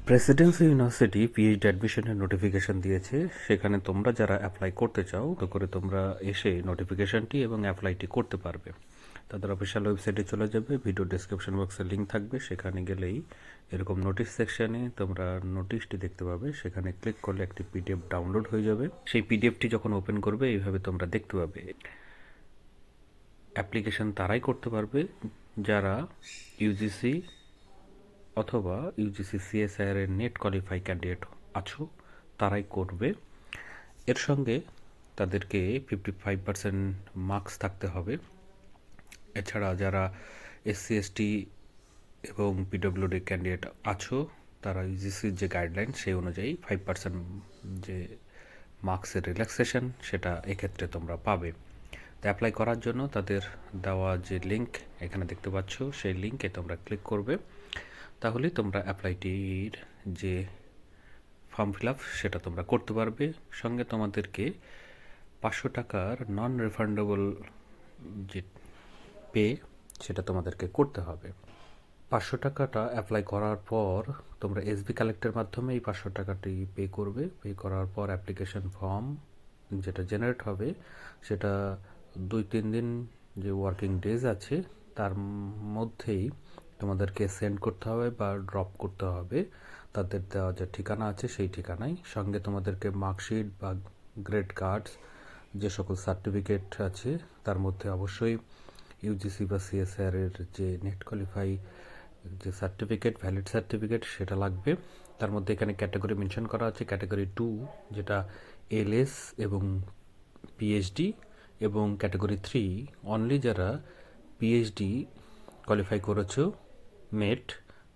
Presidency university PhD অ্যাডমিশনের notification দিয়েছে। সেখানে তোমরা যারা অ্যাপ্লাই করতে চাও তো করে তোমরা এসে নোটিফিকেশনটি এবং অ্যাপ্লাইটি করতে পারবে। তাদের অফিসিয়াল ওয়েবসাইটে চলে যাবে, ভিডিও ডিসক্রিপশন বক্সে লিঙ্ক থাকবে, সেখানে গেলেই এরকম নোটিশ সেকশানে তোমরা নোটিশটি দেখতে পাবে। সেখানে ক্লিক করলে একটি পিডিএফ ডাউনলোড হয়ে যাবে। সেই পিডিএফটি যখন ওপেন করবে এইভাবে তোমরা দেখতে পাবে। অ্যাপ্লিকেশন তারাই করতে পারবে যারা ইউজিসি অথবা ইউজিসি সিএসআইআর এর নেট কোয়ালিফাই ক্যান্ডিডেট আছো, তারাই করবে। এর সঙ্গে তাদেরকে 55% মার্কস থাকতে হবে। এছাড়া যারা এসসি এসটি এবং পিডব্লিউডি ক্যান্ডিডেট আছো, তারা ইউজিসির যে গাইডলাইন সেই অনুযায়ী 5% যে মার্কসের রিল্যাক্সেশন সেটা এক্ষেত্রে তোমরা পাবে। তো অ্যাপ্লাই করার জন্য তাদের দেওয়া যে লিঙ্ক এখানে দেখতে পাচ্ছ, সেই লিঙ্কে তোমরা ক্লিক করবে। তাহলে তোমরা অ্যাপ্লাইটির যে ফর্ম ফিল আপ সেটা তোমরা করতে পারবে। সঙ্গে তোমাদেরকে 500 টাকার নন রিফান্ডেবল যে পে সেটা তোমাদেরকে করতে হবে। 500 টাকাটা অ্যাপ্লাই করার পর তোমরা এসবি কালেক্টের মাধ্যমে এই 500 টাকাটি পে করবে। পে করার পর অ্যাপ্লিকেশন ফর্ম যেটা জেনারেট হবে সেটা 2-3 দিন যে ওয়ার্কিং ডেজ আছে তার মধ্যেই তোমাদেরকে সেন্ড করতে হবে বা ড্রপ করতে হবে তাদের দেওয়া যে ঠিকানা আছে সেই ঠিকানায়। সঙ্গে তোমাদেরকে মার্কশিট বা গ্রেড কার্ডস যে সকল সার্টিফিকেট আছে তার মধ্যে অবশ্যই ইউজিসি বা সিএসআর এর যে নেট কোয়ালিফাই যে সার্টিফিকেট, ভ্যালিড সার্টিফিকেট সেটা লাগবে। তার মধ্যে এখানে ক্যাটাগরি মেনশন করা আছে, ক্যাটাগরি 2 যেটা এলএস এবং পিএইচডি, এবং ক্যাটাগরি 3 অনলি যারা পিএইচডি কোয়ালিফাই করেছো মেট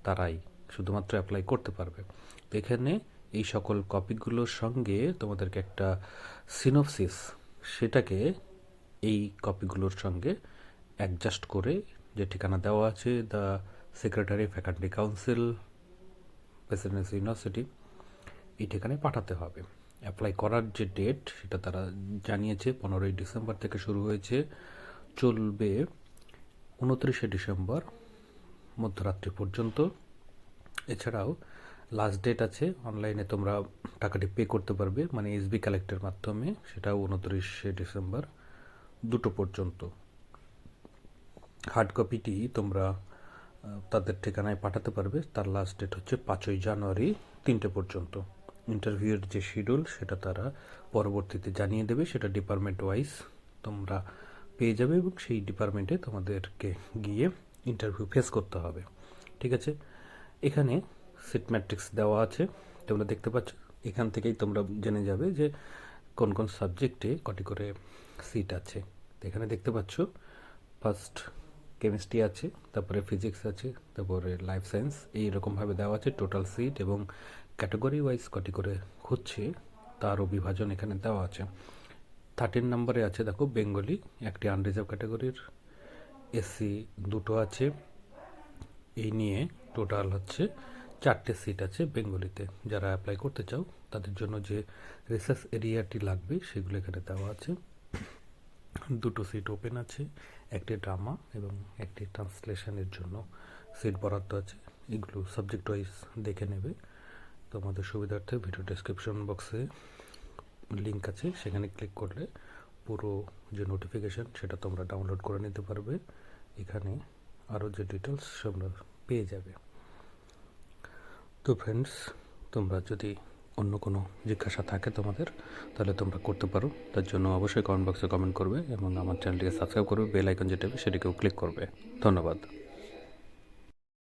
তারাই শুধুমাত্র অ্যাপ্লাই করতে পারবে। তো এখানে এই সকল কপিগুলোর সঙ্গে তোমাদেরকে একটা সিনোপসিস সেটাকে এই কপিগুলোর সঙ্গে অ্যাডজাস্ট করে যে ঠিকানা দেওয়া আছে the secretary faculty council Presidency university এই ঠিকানায় পাঠাতে হবে। অ্যাপ্লাই করার যে ডেট সেটা তারা জানিয়েছে 15ই ডিসেম্বর থেকে শুরু হয়েছে, চলবে 29শে ডিসেম্বর মধ্যরাত্রি পর্যন্ত। এছাড়াও লাস্ট ডেট আছে, অনলাইনে তোমরা টাকাটি পে করতে পারবে মানে এসবি কালেক্টের মাধ্যমে, সেটাও 29শে ডিসেম্বর 2টো পর্যন্ত। হার্ড কপিটি তোমরা তাদের ঠিকানায় পাঠাতে পারবে, তার লাস্ট ডেট হচ্ছে 5ই জানুয়ারি 3টে পর্যন্ত। ইন্টারভিউয়ের যে শিডিউল সেটা তারা পরবর্তীতে জানিয়ে দেবে, সেটা ডিপার্টমেন্ট ওয়াইজ তোমরা পেয়ে যাবে এবং সেই ডিপার্টমেন্টে তোমাদেরকে গিয়ে ইন্টারভিউ ফেস করতে হবে। ঠিক আছে, এখানে সিট ম্যাট্রিক্স দেওয়া আছে তোমরা দেখতে পাচ্ছ। এখান থেকেই তোমরা জেনে যাবে যে কোন কোন সাবজেক্টে কটি করে সিট আছে। এখানে দেখতে পাচ্ছ ফার্স্ট কেমিস্ট্রি আছে, তারপরে ফিজিক্স আছে, তারপরে লাইফ সায়েন্স, এইরকমভাবে দেওয়া আছে টোটাল সিট, এবং ক্যাটাগরি ওয়াইজ কটি করে হচ্ছে তারও বিভাজন এখানে দেওয়া আছে। 13 নম্বরে আছে দেখো বেঙ্গলি, একটি আনরিজার্ভ ক্যাটাগরির, এসসি 2টো আছে। এই নিয়ে টোটাল হচ্ছে 4টে সিট আছে বেঙ্গলিতে। যারা অ্যাপ্লাই করতে চাও তাদের জন্য যে রিসার্চ এরিয়াটি লাগবে সেগুলো এখানে দেওয়া আছে। 2টো সিট ওপেন আছে, একটি ড্রামা এবং একটি ট্রান্সলেশনের জন্য সিট বরাদ্দ আছে। এগুলো সাবজেক্ট ওয়াইজ দেখে নেবে। তোমাদের সুবিধার্থে ভিডিও ডেসক্রিপশন বক্সে লিঙ্ক আছে, সেখানে ক্লিক করলে পুরো যে নোটিফিকেশান সেটা তোমরা ডাউনলোড করে নিতে পারবে। এখানে আরও যে ডিটেলস তোমরা পেয়ে যাবে। তো ফ্রেন্ডস, তোমরা যদি অন্য কোনো জিজ্ঞাসা থাকে তোমাদের তাহলে তোমরা করতে পারো। তার জন্য অবশ্যই কমেন্ট বক্সে কমেন্ট করবে এবং আমার চ্যানেলটিকে সাবস্ক্রাইব করবে, বেল আইকন যেটা সেটিকেও ক্লিক করবে। ধন্যবাদ।